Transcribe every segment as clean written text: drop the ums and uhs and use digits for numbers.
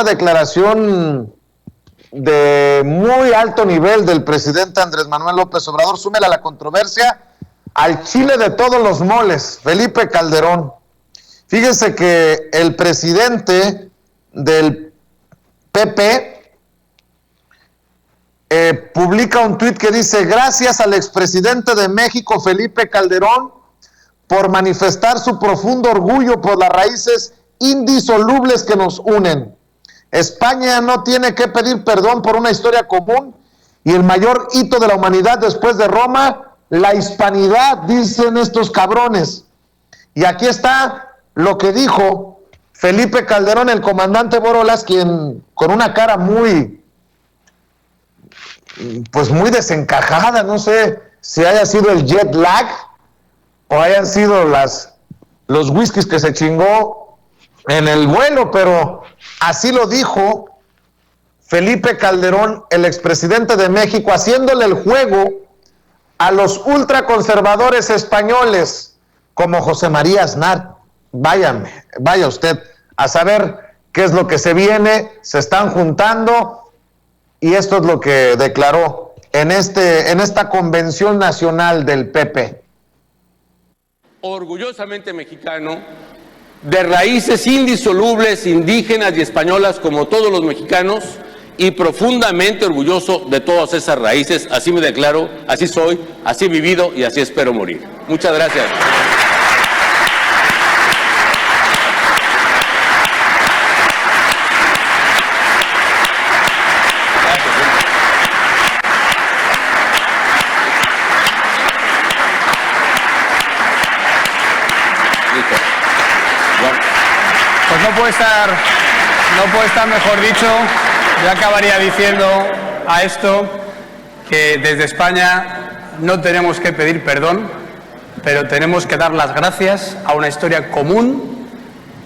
declaración de muy alto nivel del presidente Andrés Manuel López Obrador. Súmela a la controversia al chile de todos los moles, Felipe Calderón. Fíjense que el presidente del PP publica un tuit que dice: gracias al expresidente de México, Felipe Calderón, por manifestar su profundo orgullo por las raíces indisolubles que nos unen. España no tiene que pedir perdón por una historia común y el mayor hito de la humanidad después de Roma, la hispanidad, dicen estos cabrones. Y aquí está lo que dijo Felipe Calderón, el comandante Borolas, quien con una cara muy desencajada, no sé si haya sido el jet lag o hayan sido los whiskies que se chingó en el vuelo, pero así lo dijo Felipe Calderón, el expresidente de México, haciéndole el juego a los ultraconservadores españoles como José María Aznar. Vaya usted a saber qué es lo que se viene, se están juntando, y esto es lo que declaró en esta convención nacional del PP. Orgullosamente mexicano, de raíces indisolubles, indígenas y españolas como todos los mexicanos, y profundamente orgulloso de todas esas raíces. Así me declaro, así soy, así he vivido y así espero morir. Muchas gracias. Pues no puede estar mejor dicho. Yo acabaría diciendo a esto que desde España no tenemos que pedir perdón, pero tenemos que dar las gracias a una historia común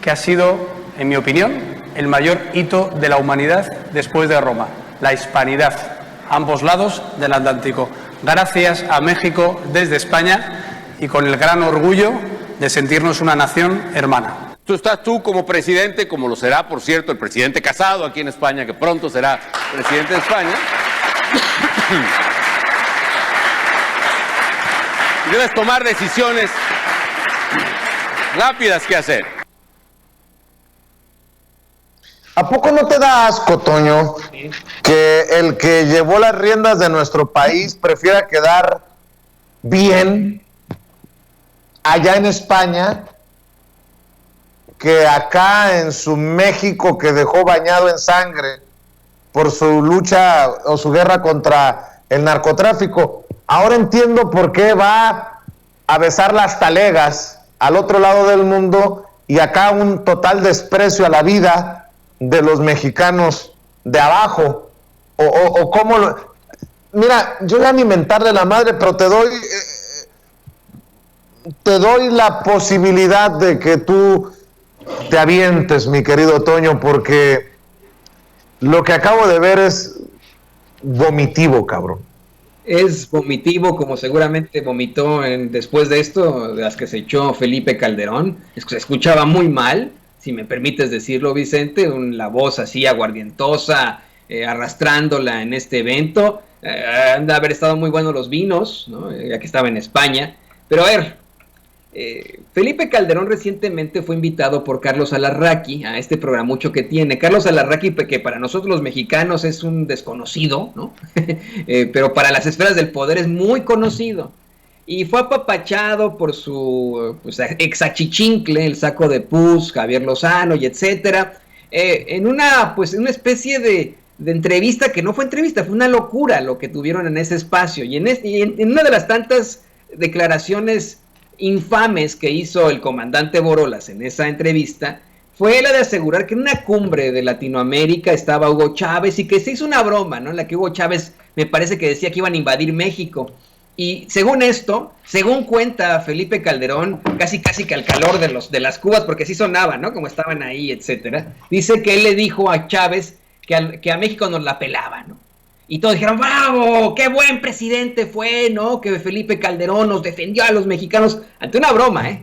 que ha sido, en mi opinión, el mayor hito de la humanidad después de Roma, la hispanidad, a ambos lados del Atlántico. Gracias a México desde España y con el gran orgullo de sentirnos una nación hermana. Estás tú como presidente, como lo será, por cierto, el presidente Casado aquí en España, que pronto será presidente de España. Debes tomar decisiones rápidas que hacer. ¿A poco no te da asco, Toño, que el que llevó las riendas de nuestro país prefiera quedar bien allá en España que acá en su México, que dejó bañado en sangre por su lucha o su guerra contra el narcotráfico? Ahora entiendo por qué va a besar las talegas al otro lado del mundo y acá un total desprecio a la vida de los mexicanos de abajo. O cómo lo... Mira, yo voy a alimentarle la madre, pero te doy la posibilidad de que tú te avientes, mi querido Toño, porque lo que acabo de ver es vomitivo, cabrón. Es vomitivo, como seguramente vomitó después de esto, de las que se echó Felipe Calderón. Se escuchaba muy mal, si me permites decirlo, Vicente, la voz así aguardientosa, arrastrándola en este evento. Han de haber estado muy buenos los vinos, ¿no? Ya que estaba en España. Pero a ver, Felipe Calderón recientemente fue invitado por Carlos Alarraqui a este programucho que tiene. Carlos Alarraqui, que para nosotros los mexicanos es un desconocido, ¿no? Pero para las esferas del poder es muy conocido. Y fue apapachado por su exachichincle, el saco de pus, Javier Lozano y etcétera, en una especie de entrevista que no fue entrevista, fue una locura lo que tuvieron en ese espacio. Y en una de las tantas declaraciones infames que hizo el comandante Borolas en esa entrevista fue la de asegurar que en una cumbre de Latinoamérica estaba Hugo Chávez y que se hizo una broma, ¿no? En la que Hugo Chávez me parece que decía que iban a invadir México. Y según esto, según cuenta Felipe Calderón, casi que al calor de las cubas, porque sí sonaba, ¿no? Como estaban ahí, etcétera. Dice que él le dijo a Chávez que a México nos la pelaba, ¿no? Y todos dijeron, ¡bravo! ¡Qué buen presidente fue!, ¿no? Que Felipe Calderón nos defendió a los mexicanos ante una broma, ¿eh?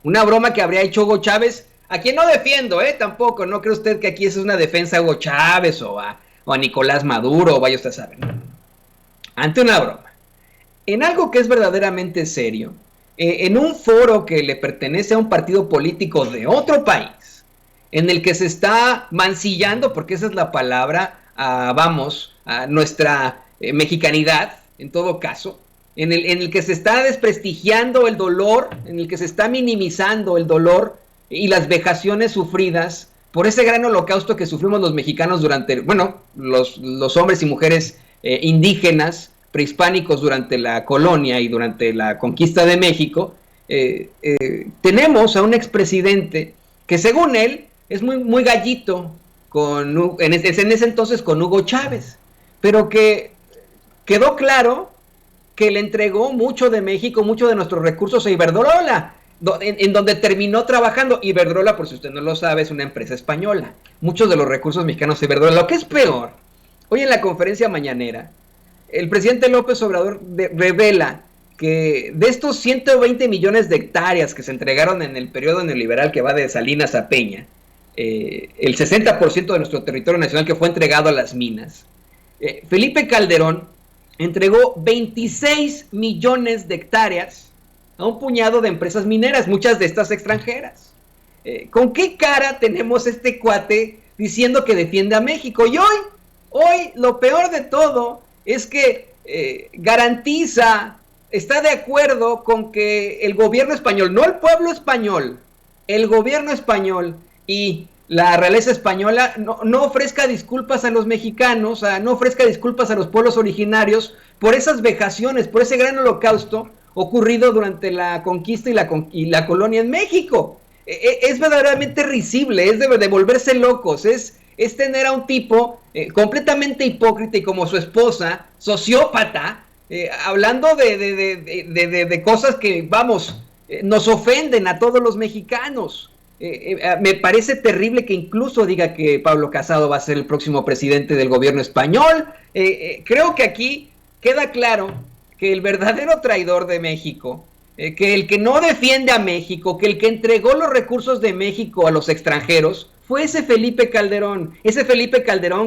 Una broma que habría hecho Hugo Chávez a quien no defiendo, tampoco, no cree usted que aquí es una defensa a Hugo Chávez o a Nicolás Maduro, o vaya usted a saber. No. Ante una broma, en algo que es verdaderamente serio, en un foro que le pertenece a un partido político de otro país, en el que se está mancillando, porque esa es la palabra, a nuestra mexicanidad, en todo caso, en el que se está desprestigiando el dolor, en el que se está minimizando el dolor y las vejaciones sufridas por ese gran holocausto que sufrimos los mexicanos durante, bueno, los hombres y mujeres indígenas, prehispánicos durante la colonia y durante la conquista de México. Tenemos a un expresidente que según él es muy gallito en ese entonces con Hugo Chávez, pero que quedó claro que le entregó mucho de México, mucho de nuestros recursos a Iberdrola, en donde terminó trabajando. Iberdrola, por si usted no lo sabe, es una empresa española. Muchos de los recursos mexicanos a Iberdrola. Lo que es peor, hoy en la conferencia mañanera, el presidente López Obrador revela que de estos 120 millones de hectáreas que se entregaron en el periodo neoliberal que va de Salinas a Peña, el 60% de nuestro territorio nacional que fue entregado a las minas, Felipe Calderón entregó 26 millones de hectáreas a un puñado de empresas mineras, muchas de estas extranjeras. ¿Con qué cara tenemos este cuate diciendo que defiende a México? Y hoy lo peor de todo es que garantiza, está de acuerdo con que el gobierno español, no el pueblo español, el gobierno español y la realeza española no ofrezca disculpas a los mexicanos, no ofrezca disculpas a los pueblos originarios por esas vejaciones, por ese gran holocausto ocurrido durante la conquista y la colonia en México. Es verdaderamente risible, es de volverse locos, es tener a un tipo completamente hipócrita y como su esposa, sociópata, hablando de cosas que, vamos, nos ofenden a todos los mexicanos. Me parece terrible que incluso diga que Pablo Casado va a ser el próximo presidente del gobierno español. Creo que aquí queda claro que el verdadero traidor de México, que el que no defiende a México, que el que entregó los recursos de México a los extranjeros, fue ese Felipe Calderón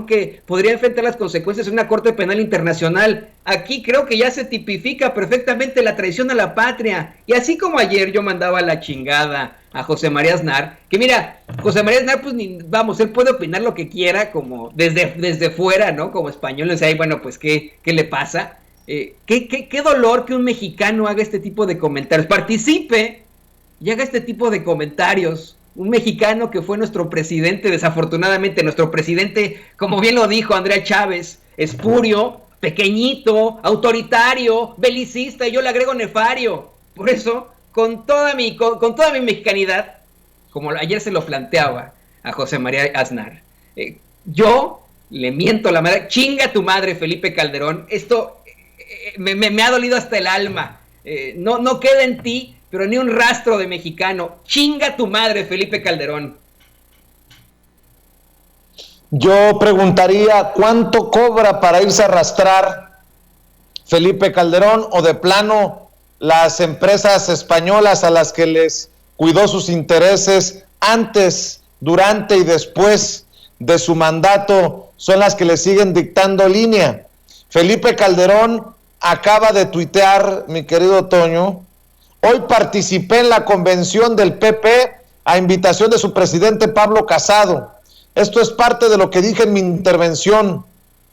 que podría enfrentar las consecuencias en una Corte Penal Internacional. Aquí creo que ya se tipifica perfectamente la traición a la patria. Y así como ayer yo mandaba a la chingada a José María Aznar, que mira, José María Aznar, pues vamos, él puede opinar lo que quiera, como desde fuera, ¿no? Como español, o sea, bueno, pues, ¿qué le pasa? Qué dolor que un mexicano haga este tipo de comentarios, participe y haga este tipo de comentarios. Un mexicano que fue nuestro presidente, desafortunadamente, nuestro presidente, como bien lo dijo Andrea Chávez, espurio, pequeñito, autoritario, belicista, y yo le agrego nefario. Por eso, con toda mi mexicanidad, como ayer se lo planteaba a José María Aznar, yo le miento la madre, chinga tu madre, Felipe Calderón, esto me ha dolido hasta el alma, no queda en ti, pero ni un rastro de mexicano. Chinga tu madre, Felipe Calderón. Yo preguntaría, ¿cuánto cobra para irse a arrastrar Felipe Calderón, o de plano las empresas españolas a las que les cuidó sus intereses antes, durante y después de su mandato son las que le siguen dictando línea? Felipe Calderón acaba de tuitear, mi querido Toño: hoy participé en la convención del PP a invitación de su presidente Pablo Casado. Esto es parte de lo que dije en mi intervención,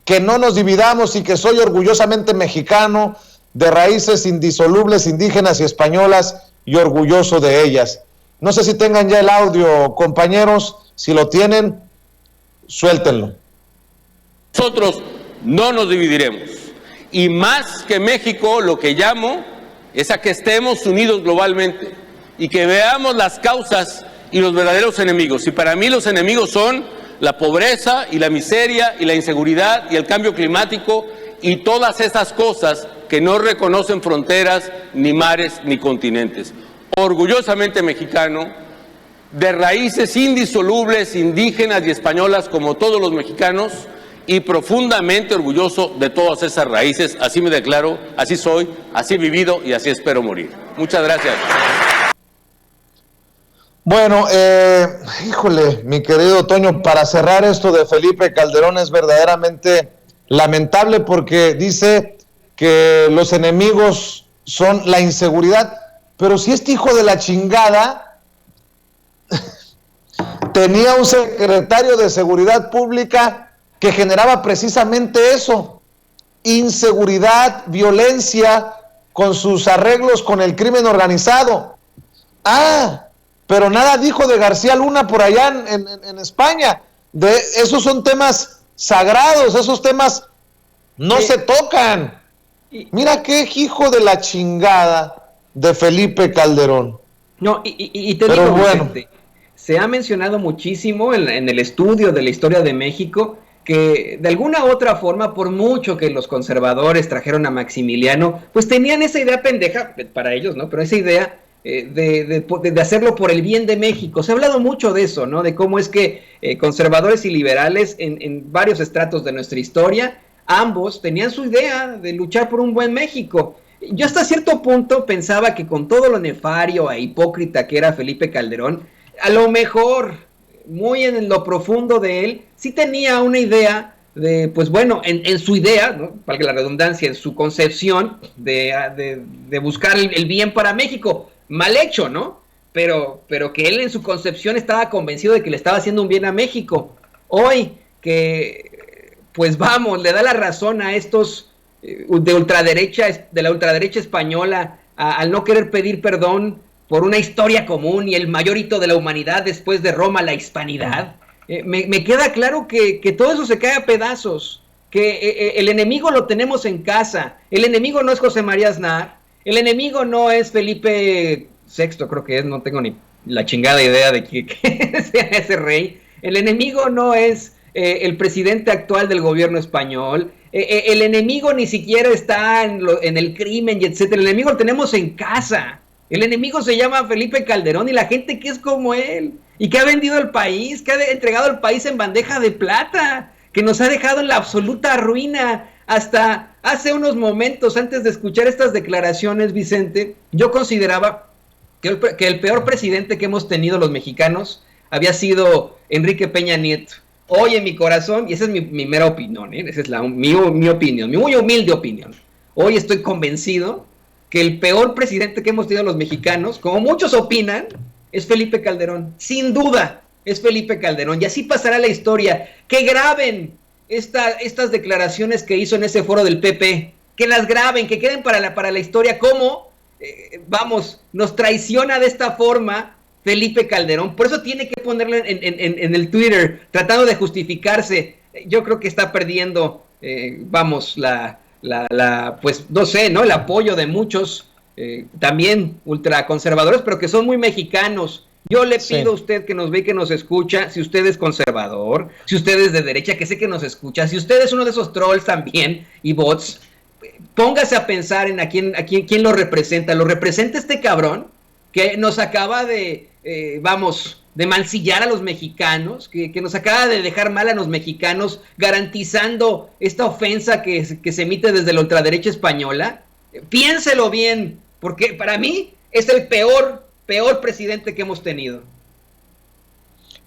que no nos dividamos y que soy orgullosamente mexicano, de raíces indisolubles, indígenas y españolas, y orgulloso de ellas. No sé si tengan ya el audio, compañeros. Si lo tienen, suéltenlo. Nosotros no nos dividiremos. Y más que México, lo que llamo es a que estemos unidos globalmente y que veamos las causas y los verdaderos enemigos. Y para mí los enemigos son la pobreza y la miseria y la inseguridad y el cambio climático y todas esas cosas que no reconocen fronteras, ni mares, ni continentes. Orgullosamente mexicano, de raíces indisolubles, indígenas y españolas como todos los mexicanos, y profundamente orgulloso de todas esas raíces. Así me declaro, así soy, así he vivido y así espero morir. Muchas gracias. Bueno, híjole, mi querido Toño, para cerrar esto de Felipe Calderón es verdaderamente lamentable porque dice que los enemigos son la inseguridad, pero si este hijo de la chingada tenía un secretario de Seguridad Pública que generaba precisamente eso, inseguridad, violencia, con sus arreglos con el crimen organizado. Pero nada dijo de García Luna por allá en España. Esos son temas sagrados, esos temas no se tocan. Mira qué hijo de la chingada de Felipe Calderón. No, y te digo, bueno, Vicente, se ha mencionado muchísimo en el estudio de la historia de México que de alguna u otra forma, por mucho que los conservadores trajeron a Maximiliano, pues tenían esa idea pendeja, para ellos, ¿no? Pero esa idea de hacerlo por el bien de México. Se ha hablado mucho de eso, ¿no? De cómo es que conservadores y liberales en varios estratos de nuestra historia, ambos tenían su idea de luchar por un buen México. Yo hasta cierto punto pensaba que con todo lo nefario e hipócrita que era Felipe Calderón, a lo mejor, muy en lo profundo de él, sí tenía una idea de, pues bueno, en su idea, ¿no? Valga la redundancia, en su concepción de buscar el bien para México. Mal hecho, ¿no? Pero que él en su concepción estaba convencido de que le estaba haciendo un bien a México. Hoy que, pues vamos, le da la razón a estos de la ultraderecha española al no querer pedir perdón por una historia común y el mayor hito de la humanidad después de Roma, la hispanidad. Me queda claro que todo eso se cae a pedazos, que el enemigo lo tenemos en casa. El enemigo no es José María Aznar. El enemigo no es Felipe VI, creo que es, no tengo ni la chingada idea de que sea ese rey. El enemigo no es el presidente actual del gobierno español. El enemigo ni siquiera está en el crimen y etcétera. El enemigo lo tenemos en casa. El enemigo se llama Felipe Calderón y la gente que es como él y que ha vendido el país, que ha entregado el país en bandeja de plata, que nos ha dejado en la absoluta ruina. Hasta hace unos momentos, antes de escuchar estas declaraciones, Vicente, yo consideraba que el peor presidente que hemos tenido los mexicanos había sido Enrique Peña Nieto. Hoy en mi corazón, y esa es mi mera opinión, esa es mi opinión, mi muy humilde opinión, hoy estoy convencido que el peor presidente que hemos tenido los mexicanos, como muchos opinan, es Felipe Calderón. Sin duda, es Felipe Calderón. Y así pasará la historia. Que graben estas declaraciones que hizo en ese foro del PP, que las graben, que queden para la historia, cómo, nos traiciona de esta forma Felipe Calderón. Por eso tiene que ponerlo en el Twitter, tratando de justificarse. Yo creo que está perdiendo, pues no sé, ¿no? El apoyo de muchos, también ultraconservadores, pero que son muy mexicanos. Yo le pido a usted que nos ve, que nos escucha, si usted es conservador, si usted es de derecha, que sé que nos escucha, si usted es uno de esos trolls también y bots, póngase a pensar en a quién lo representa. Lo representa este cabrón que nos acaba de mancillar a los mexicanos, que nos acaba de dejar mal a los mexicanos, garantizando esta ofensa que se emite desde la ultraderecha española. Piénselo bien, porque para mí es el peor presidente que hemos tenido.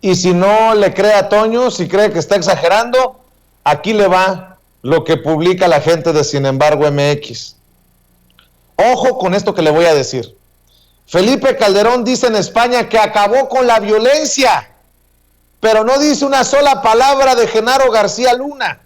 Y si no le cree a Toño, si cree que está exagerando, aquí le va lo que publica la gente de Sin Embargo MX. Ojo con esto que le voy a decir. Felipe Calderón dice en España que acabó con la violencia, pero no dice una sola palabra de Genaro García Luna.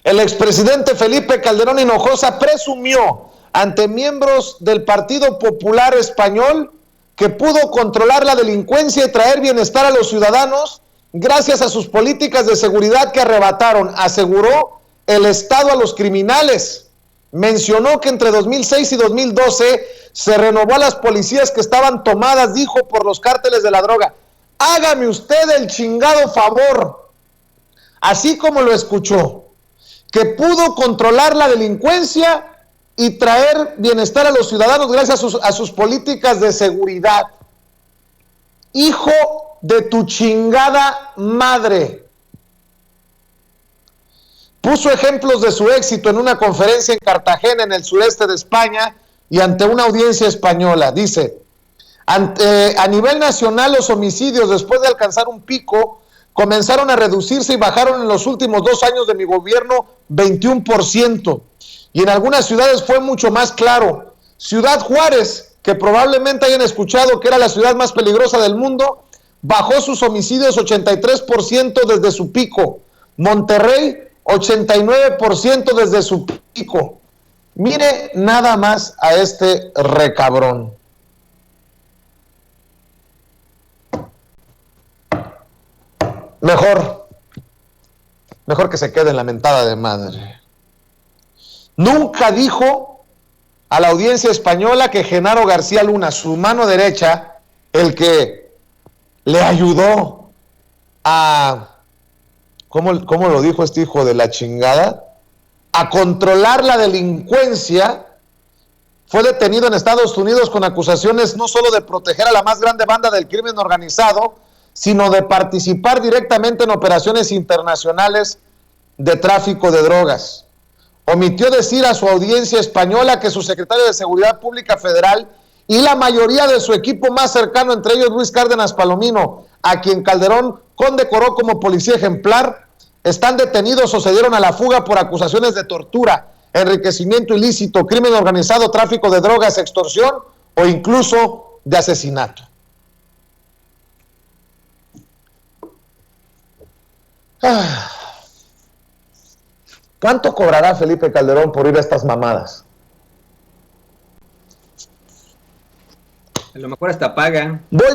El expresidente Felipe Calderón Hinojosa presumió ante miembros del Partido Popular Español que pudo controlar la delincuencia y traer bienestar a los ciudadanos gracias a sus políticas de seguridad que arrebataron, aseguró, el Estado a los criminales. Mencionó que entre 2006 y 2012 se renovó a las policías que estaban tomadas, dijo, por los cárteles de la droga. Hágame usted el chingado favor, así como lo escuchó, que pudo controlar la delincuencia y traer bienestar a los ciudadanos gracias a sus políticas de seguridad. Hijo de tu chingada madre. Puso ejemplos de su éxito en una conferencia en Cartagena, en el sureste de España, y ante una audiencia española. Dice: A nivel nacional, los homicidios, después de alcanzar un pico, comenzaron a reducirse y bajaron en los últimos 2 años de mi gobierno 21%. Y en algunas ciudades fue mucho más claro. Ciudad Juárez, que probablemente hayan escuchado que era la ciudad más peligrosa del mundo, bajó sus homicidios 83% desde su pico. Monterrey, 89% desde su pico. Mire nada más a este recabrón. Mejor que se quede en la mentada de madre. Nunca dijo a la audiencia española que Genaro García Luna, su mano derecha, el que le ayudó a, ¿cómo lo dijo este hijo de la chingada? A controlar la delincuencia, fue detenido en Estados Unidos con acusaciones no solo de proteger a la más grande banda del crimen organizado, sino de participar directamente en operaciones internacionales de tráfico de drogas. Omitió decir a su audiencia española que su secretario de Seguridad Pública Federal y la mayoría de su equipo más cercano, entre ellos Luis Cárdenas Palomino, a quien Calderón condecoró como policía ejemplar, están detenidos o se dieron a la fuga por acusaciones de tortura, enriquecimiento ilícito, crimen organizado, tráfico de drogas, extorsión o incluso de asesinato. ¿Cuánto cobrará Felipe Calderón por ir a estas mamadas? A lo mejor hasta paga. Voy